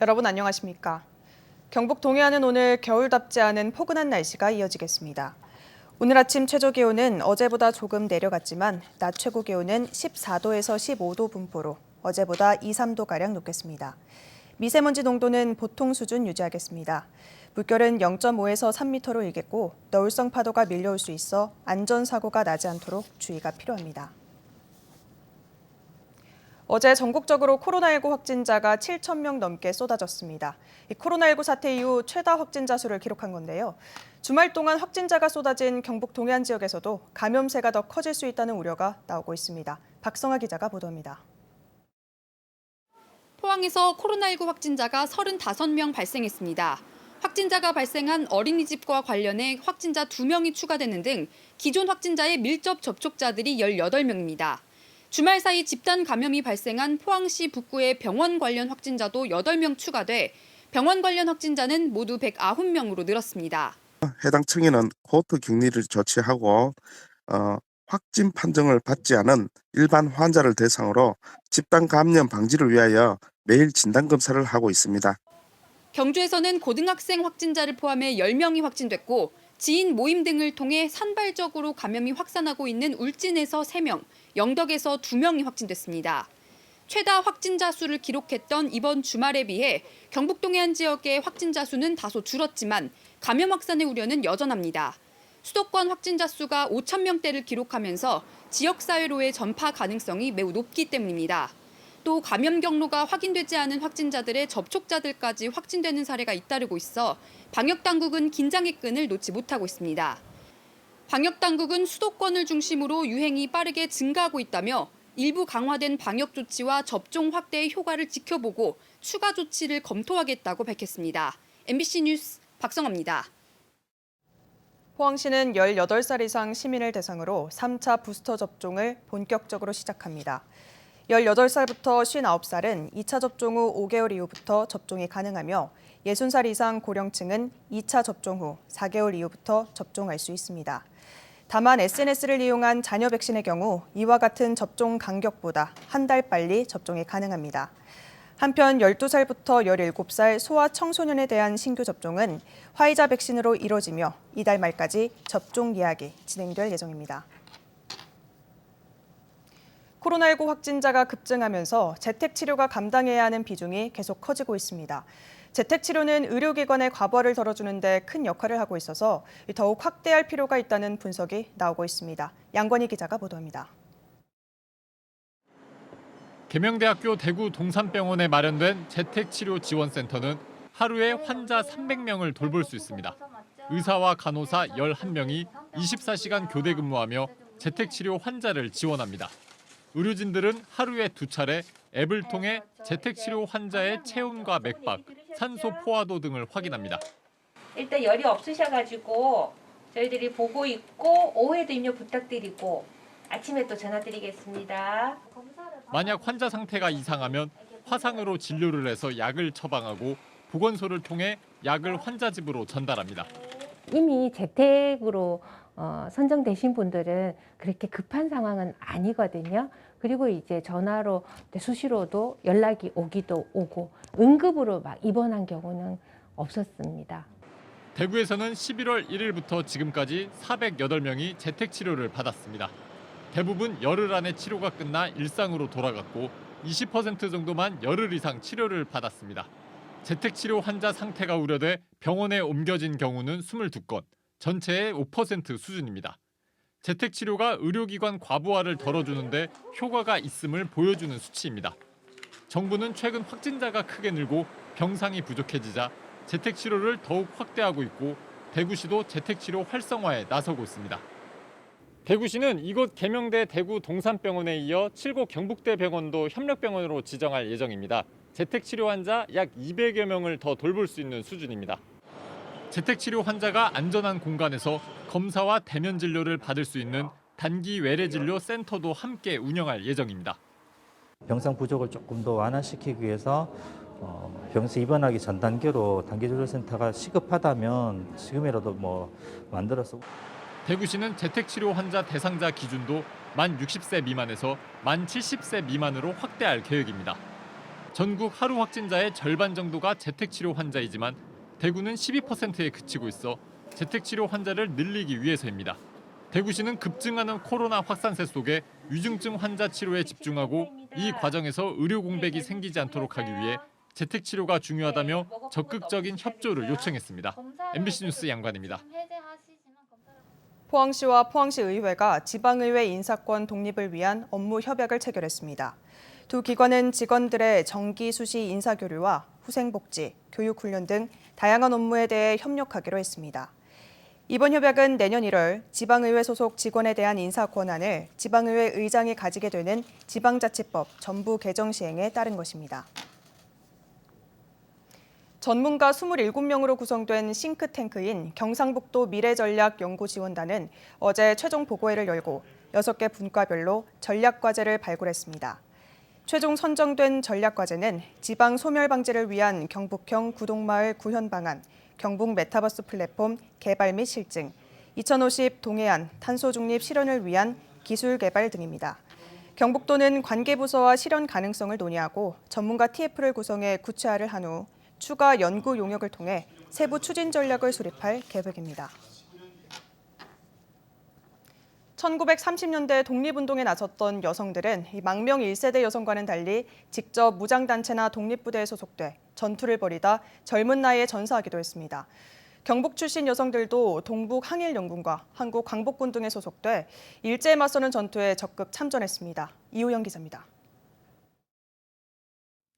여러분 안녕하십니까? 경북 동해안은 오늘 겨울답지 않은 포근한 날씨가 이어지겠습니다. 오늘 아침 최저 기온은 어제보다 조금 내려갔지만 낮 최고 기온은 14도에서 15도 분포로 어제보다 2, 3도가량 높겠습니다. 미세먼지 농도는 보통 수준 유지하겠습니다. 물결은 0.5에서 3m로 일겠고 너울성 파도가 밀려올 수 있어 안전사고가 나지 않도록 주의가 필요합니다. 어제 전국적으로 코로나19 확진자가 7,000명 넘게 쏟아졌습니다. 이 코로나19 사태 이후 최다 확진자 수를 기록한 건데요. 주말 동안 확진자가 쏟아진 경북 동해안 지역에서도 감염세가 더 커질 수 있다는 우려가 나오고 있습니다. 박성아 기자가 보도합니다. 포항에서 코로나19 확진자가 35명 발생했습니다. 확진자가 발생한 어린이집과 관련해 확진자 2명이 추가되는 등 기존 확진자의 밀접 접촉자들이 18명입니다. 주말 사이 집단 감염이 발생한 포항시 북구의 병원 관련 확진자도 8명 추가돼 병원 관련 확진자는 모두 109명으로 늘었습니다. 해당 층에는 코호트 격리를 조치하고 확진 판정을 받지 않은 일반 환자를 대상으로 집단 감염 방지를 위하여 매일 진단검사를 하고 있습니다. 경주에서는 고등학생 확진자를 포함해 10명이 확진됐고 지인 모임 등을 통해 산발적으로 감염이 확산하고 있는 울진에서 3명, 영덕에서 2명이 확진됐습니다. 최다 확진자 수를 기록했던 이번 주말에 비해 경북 동해안 지역의 확진자 수는 다소 줄었지만 감염 확산의 우려는 여전합니다. 수도권 확진자 수가 5,000명대를 기록하면서 지역사회로의 전파 가능성이 매우 높기 때문입니다. 또 감염 경로가 확인되지 않은 확진자들의 접촉자들까지 확진되는 사례가 잇따르고 있어 방역당국은 긴장의 끈을 놓지 못하고 있습니다. 방역당국은 수도권을 중심으로 유행이 빠르게 증가하고 있다며 일부 강화된 방역 조치와 접종 확대의 효과를 지켜보고 추가 조치를 검토하겠다고 밝혔습니다. MBC 뉴스 박성아입니다. 포항시는 18살 이상 시민을 대상으로 3차 부스터 접종을 본격적으로 시작합니다. 18살부터 59살은 2차 접종 후 5개월 이후부터 접종이 가능하며 60살 이상 고령층은 2차 접종 후 4개월 이후부터 접종할 수 있습니다. 다만 SNS를 이용한 자녀 백신의 경우 이와 같은 접종 간격보다 한 달 빨리 접종이 가능합니다. 한편 12살부터 17살 소아 청소년에 대한 신규 접종은 화이자 백신으로 이뤄지며 이달 말까지 접종 예약이 진행될 예정입니다. 코로나19 확진자가 급증하면서 재택치료가 감당해야 하는 비중이 계속 커지고 있습니다. 재택치료는 의료기관의 과부하를 덜어주는 데 큰 역할을 하고 있어서 더욱 확대할 필요가 있다는 분석이 나오고 있습니다. 양권희 기자가 보도합니다. 계명대학교 대구 동산병원에 마련된 재택치료 지원센터는 하루에 환자 300명을 돌볼 수 있습니다. 의사와 간호사 11명이 24시간 교대 근무하며 재택치료 환자를 지원합니다. 의료진들은 하루에 2차례 앱을 통해 재택치료 환자의 체온과 맥박, 산소 포화도 등을 확인합니다. 일단 열이 없으셔가지고 저희들이 보고 있고 오후에도 입력 부탁드리고 아침에 또 전화드리겠습니다. 만약 환자 상태가 이상하면 화상으로 진료를 해서 약을 처방하고 보건소를 통해 약을 환자 집으로 전달합니다. 이미 재택으로 선정되신 분들은 그렇게 급한 상황은 아니거든요. 그리고 이제 전화로 수시로도 연락이 오기도 오고 응급으로 막 입원한 경우는 없었습니다. 대구에서는 11월 1일부터 지금까지 408명이 재택치료를 받았습니다. 대부분 열흘 안에 치료가 끝나 일상으로 돌아갔고 20% 정도만 열흘 이상 치료를 받았습니다. 재택치료 환자 상태가 우려돼 병원에 옮겨진 경우는 22건, 전체의 5% 수준입니다. 재택치료가 의료기관 과부하를 덜어주는데 효과가 있음을 보여주는 수치입니다. 정부는 최근 확진자가 크게 늘고 병상이 부족해지자 재택치료를 더욱 확대하고 있고 대구시도 재택치료 활성화에 나서고 있습니다. 대구시는 이곳 계명대 대구 동산병원에 이어 7곳 경북대 병원도 협력병원으로 지정할 예정입니다. 재택치료 환자 약 200여 명을 더 돌볼 수 있는 수준입니다. 재택치료 환자가 안전한 공간에서 검사와 대면 진료를 받을 수 있는 단기 외래 진료 센터도 함께 운영할 예정입니다. 병상 부족을 조금 더 완화시키기 위해서 병원에 입원하기 전 단계로 단기진료센터가 시급하다면 지금이라도 만들어서. 대구시는 재택치료 환자 대상자 기준도 만 60세 미만에서 만 70세 미만으로 확대할 계획입니다. 전국 하루 확진자의 절반 정도가 재택치료 환자이지만 대구는 12%에 그치고 있어 재택치료 환자를 늘리기 위해서입니다. 대구시는 급증하는 코로나 확산세 속에 위중증 환자 치료에 집중하고 이 과정에서 의료 공백이 생기지 않도록 하기 위해 재택치료가 중요하다며 적극적인 협조를 요청했습니다. MBC 뉴스 양관입니다. 포항시와 포항시 의회가 지방의회 인사권 독립을 위한 업무 협약을 체결했습니다. 두 기관은 직원들의 정기 수시 인사교류와 후생복지, 교육훈련 등 다양한 업무에 대해 협력하기로 했습니다. 이번 협약은 내년 1월 지방의회 소속 직원에 대한 인사 권한을 지방의회 의장이 가지게 되는 지방자치법 전부 개정 시행에 따른 것입니다. 전문가 27명으로 구성된 싱크탱크인 경상북도 미래전략연구지원단은 어제 최종 보고회를 열고 6개 분과별로 전략과제를 발굴했습니다. 최종 선정된 전략과제는 지방 소멸 방지를 위한 경북형 구동마을 구현 방안, 경북 메타버스 플랫폼 개발 및 실증, 2050 동해안 탄소 중립 실현을 위한 기술 개발 등입니다. 경북도는 관계부서와 실현 가능성을 논의하고 전문가 TF를 구성해 구체화를 한 후 추가 연구 용역을 통해 세부 추진 전략을 수립할 계획입니다. 1930년대 독립운동에 나섰던 여성들은 망명 1세대 여성과는 달리 직접 무장단체나 독립부대에 소속돼 전투를 벌이다 젊은 나이에 전사하기도 했습니다. 경북 출신 여성들도 동북항일연군과 한국광복군 등에 소속돼 일제에 맞서는 전투에 적극 참전했습니다. 이호영 기자입니다.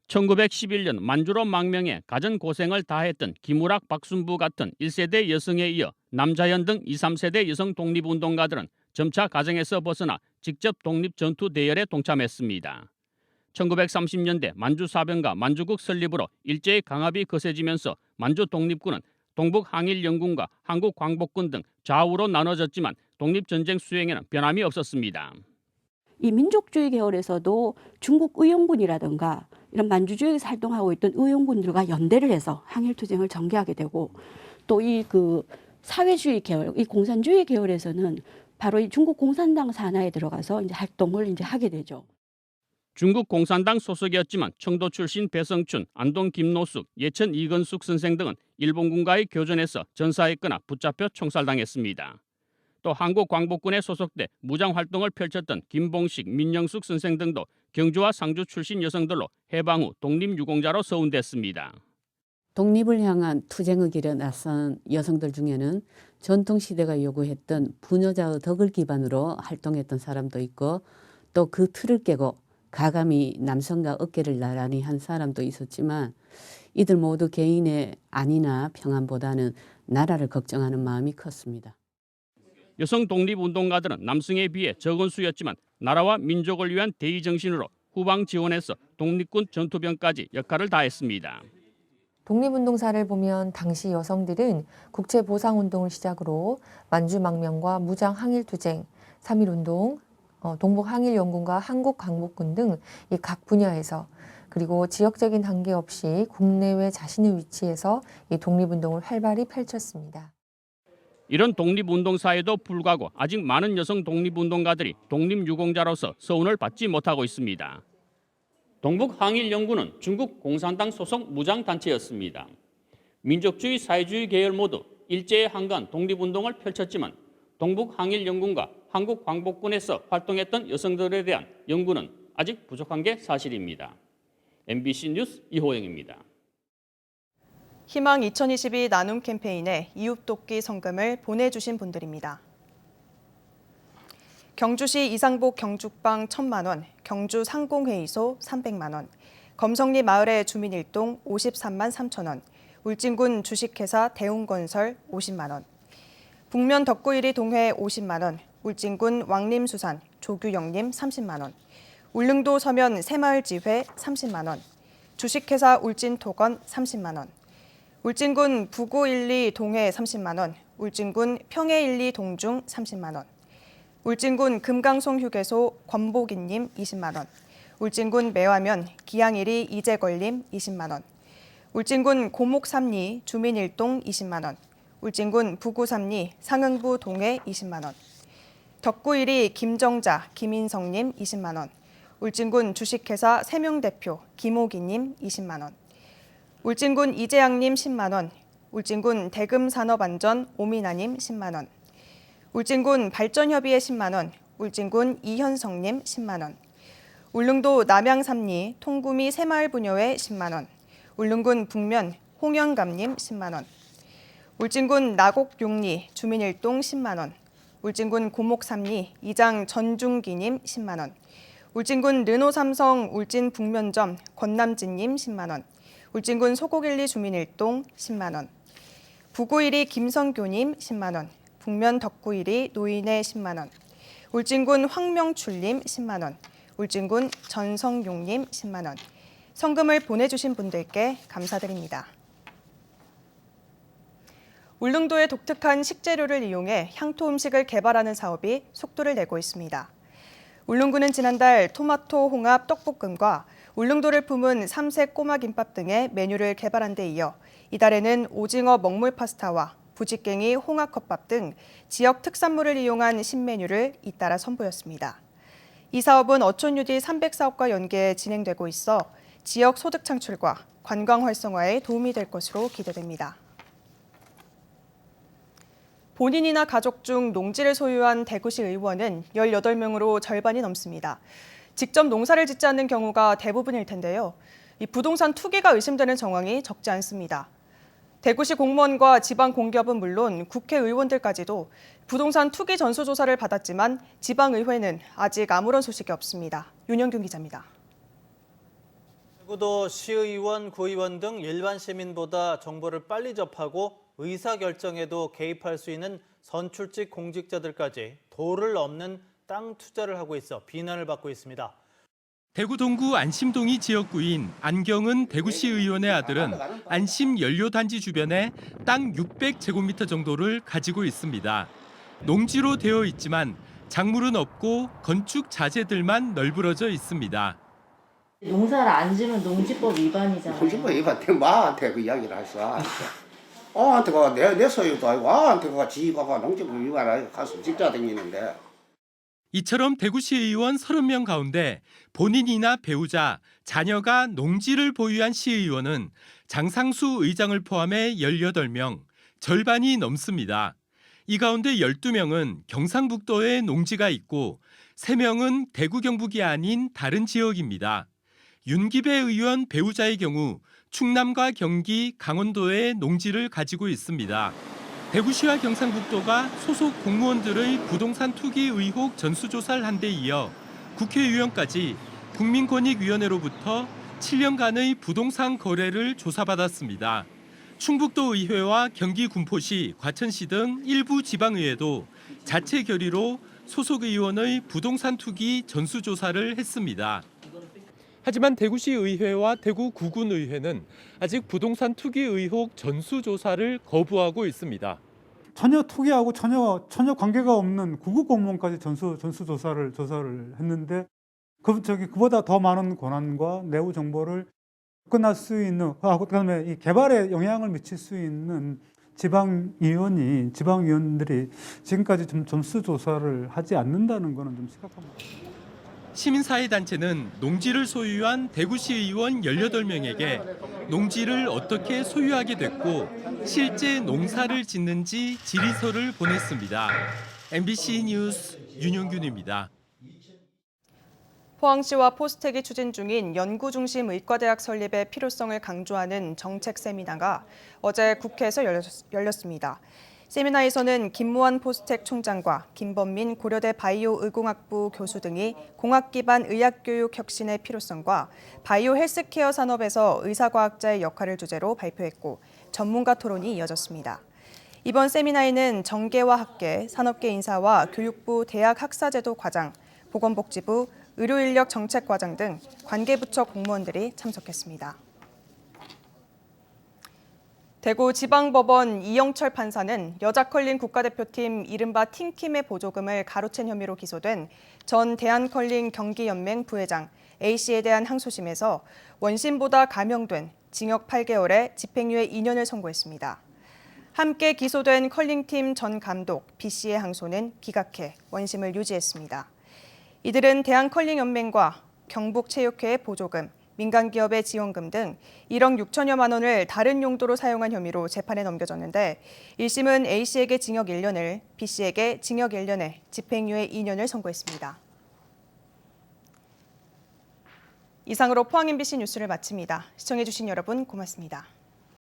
1911년 만주로 망명해 가전 고생을 다했던 김우락, 박순부 같은 1세대 여성에 이어 남자연 등 2, 3세대 여성 독립운동가들은 점차 가정에서 벗어나 직접 독립 전투 대열에 동참했습니다. 1930년대 만주사병과 만주국 설립으로 일제의 강압이 거세지면서 만주 독립군은 동북항일연군과 한국광복군 등 좌우로 나눠졌지만 독립전쟁 수행에는 변함이 없었습니다. 이 민족주의 계열에서도 중국 의용군이라든가 이런 만주주에서 활동하고 있던 의용군들과 연대를 해서 항일투쟁을 전개하게 되고 또 이 사회주의 계열, 이 공산주의 계열에서는 바로 이 중국 공산당 산하에 들어가서 이제 활동을 이제 하게 되죠. 중국 공산당 소속이었지만 청도 출신 배성춘, 안동 김노숙, 예천 이건숙 선생 등은 일본군과의 교전에서 전사했거나 붙잡혀 총살당했습니다. 또 한국광복군에 소속돼 무장활동을 펼쳤던 김봉식, 민영숙 선생 등도 경주와 상주 출신 여성들로 해방 후 독립유공자로 서운됐습니다. 독립을 향한 투쟁의 길에 나선 여성들 중에는 전통시대가 요구했던 부녀자의 덕을 기반으로 활동했던 사람도 있고 또 그 틀을 깨고 가감히 남성과 어깨를 나란히 한 사람도 있었지만 이들 모두 개인의 안위나 평안보다는 나라를 걱정하는 마음이 컸습니다. 여성 독립운동가들은 남성에 비해 적은 수였지만 나라와 민족을 위한 대의 정신으로 후방 지원해서 독립군 전투병까지 역할을 다했습니다. 독립운동사를 보면 당시 여성들은 국채보상운동을 시작으로 만주망명과 무장항일투쟁, 3.1운동, 동북항일연군과 한국광복군 등 이 각 분야에서 그리고 지역적인 한계 없이 국내외 자신의 위치에서 이 독립운동을 활발히 펼쳤습니다. 이런 독립운동사에도 불구하고 아직 많은 여성 독립운동가들이 독립유공자로서 서운을 받지 못하고 있습니다. 동북항일연군은 중국 공산당 소속 무장단체였습니다. 민족주의, 사회주의 계열 모두 일제에 한간 독립운동을 펼쳤지만 동북항일연군과 한국광복군에서 활동했던 여성들에 대한 연구는 아직 부족한 게 사실입니다. MBC 뉴스 이호영입니다. 희망 2022 나눔 캠페인에 이웃돕기 성금을 보내주신 분들입니다. 경주시 이상복 경축방 1,000만 원, 경주 상공회의소 300만 원, 검성리 마을의 주민일동 53만 3천 원, 울진군 주식회사 대웅건설 50만 원, 북면 덕구이리 동회 50만 원, 울진군 왕림수산 조규영님 30만 원, 울릉도 서면 새마을지회 30만 원, 주식회사 울진토건 30만 원, 울진군 부구 1리 동해 30만 원, 울진군 평해 1리 동중 30만 원, 울진군 금강송 휴게소 권복인님 20만 원, 울진군 매화면 기양 1리 이재걸님 20만 원, 울진군 고목 3리 주민일동 20만 원, 울진군 부구 3리 상흥부 동해 20만 원, 덕구 1리 김정자 김인성님 20만 원, 울진군 주식회사 세명 대표 김호기님 20만 원, 울진군 이재양님 10만 원, 울진군 대금산업안전 오미나님 10만 원, 울진군 발전협의회 10만 원, 울진군 이현성님 10만 원, 울릉도 남양삼리 통구미 새마을부녀회 10만 원, 울릉군 북면 홍연감님 10만 원, 울진군 나곡용리 주민일동 10만 원, 울진군 고목삼리 이장 전중기님 10만 원, 울진군 르노삼성 울진 북면점 권남진님 10만 원, 울진군 소곡일리 주민일동 10만 원, 부구일리 김성교님 10만 원, 북면 덕구일리 노인회 10만 원, 울진군 황명출님 10만 원, 울진군 전성용님 10만 원. 성금을 보내주신 분들께 감사드립니다. 울릉도의 독특한 식재료를 이용해 향토 음식을 개발하는 사업이 속도를 내고 있습니다. 울릉군은 지난달 토마토 홍합 떡볶음과 울릉도를 품은 삼색 꼬마 김밥 등의 메뉴를 개발한 데 이어 이달에는 오징어 먹물 파스타와 부지깽이 홍합 컵밥 등 지역 특산물을 이용한 신메뉴를 잇따라 선보였습니다. 이 사업은 어촌유디 300사업과 연계해 진행되고 있어 지역 소득 창출과 관광 활성화에 도움이 될 것으로 기대됩니다. 본인이나 가족 중 농지를 소유한 대구시 의원은 18명으로 절반이 넘습니다. 직접 농사를 짓지 않는 경우가 대부분일 텐데요. 이 부동산 투기가 의심되는 정황이 적지 않습니다. 대구시 공무원과 지방 공기업은 물론 국회의원들까지도 부동산 투기 전수조사를 받았지만 지방의회는 아직 아무런 소식이 없습니다. 윤영균 기자입니다. 대구도 시의원, 구의원 등 일반 시민보다 정보를 빨리 접하고 의사결정에도 개입할 수 있는 선출직 공직자들까지 도를 넘는 땅 투자를 하고 있어 비난을 받고 있습니다. 대구 동구 안심동이 지역구인 안경은 대구시 의원의 아들은 안심연료단지 주변에 땅 600제곱미터 정도를 가지고 있습니다. 농지로 되어 있지만 작물은 없고 건축 자재들만 널브러져 있습니다. 농사를 안 지면 농지법 위반이잖아요. 농지법 위반, 마한테 그 이야기를 했어. 한테가 내 소유도 아니고 한테가 지가 농지법 위반을 가서 직자 다니는데. 이처럼 대구시 의원 30명 가운데 본인이나 배우자, 자녀가 농지를 보유한 시의원은 장상수 의장을 포함해 18명, 절반이 넘습니다. 이 가운데 12명은 경상북도에 농지가 있고 3명은 대구 경북이 아닌 다른 지역입니다. 윤기배 의원 배우자의 경우 충남과 경기, 강원도에 농지를 가지고 있습니다. 대구시와 경상북도가 소속 공무원들의 부동산 투기 의혹 전수조사를 한 데 이어 국회의원까지 국민권익위원회로부터 7년간의 부동산 거래를 조사받았습니다. 충북도 의회와 경기 군포시, 과천시 등 일부 지방의회도 자체 결의로 소속 의원의 부동산 투기 전수조사를 했습니다. 하지만 대구시 의회와 대구 구군의회는 아직 부동산 투기 의혹 전수조사를 거부하고 있습니다. 전혀 투기하고 전혀 관계가 없는 구급 공무원까지 조사를 했는데 그보다 더 많은 권한과 내부 정보를 접근할 수 있는 그다음에 이 개발에 영향을 미칠 수 있는 지방위원들이 지금까지 좀 전수조사를 하지 않는다는 것은 좀 심각합니다. 시민사회단체는 농지를 소유한 대구시 의원 18명에게 농지를 어떻게 소유하게 됐고 실제 농사를 짓는지 질의서를 보냈습니다. MBC 뉴스 윤용균입니다. 포항시와 포스텍이 추진 중인 연구중심 의과대학 설립의 필요성을 강조하는 정책 세미나가 어제 국회에서 열렸습니다. 세미나에서는 김무환 포스텍 총장과 김범민 고려대 바이오 의공학부 교수 등이 공학 기반 의학 교육 혁신의 필요성과 바이오 헬스케어 산업에서 의사과학자의 역할을 주제로 발표했고 전문가 토론이 이어졌습니다. 이번 세미나에는 정계와 학계, 산업계 인사와 교육부 대학학사제도 과장, 보건복지부 의료인력정책과장 등 관계부처 공무원들이 참석했습니다. 대구지방법원 이영철 판사는 여자 컬링 국가대표팀 이른바 팀킴의 보조금을 가로챈 혐의로 기소된 전 대한컬링 경기연맹 부회장 A씨에 대한 항소심에서 원심보다 감형된 징역 8개월에 집행유예 2년을 선고했습니다. 함께 기소된 컬링팀 전 감독 B씨의 항소는 기각해 원심을 유지했습니다. 이들은 대한컬링연맹과 경북체육회의 보조금, 민간기업의 지원금 등 1억 6천여만 원을 다른 용도로 사용한 혐의로 재판에 넘겨졌는데 1심은 A씨에게 징역 1년을, B씨에게 징역 1년에 집행유예 2년을 선고했습니다. 이상으로 포항 MBC 뉴스를 마칩니다. 시청해주신 여러분 고맙습니다.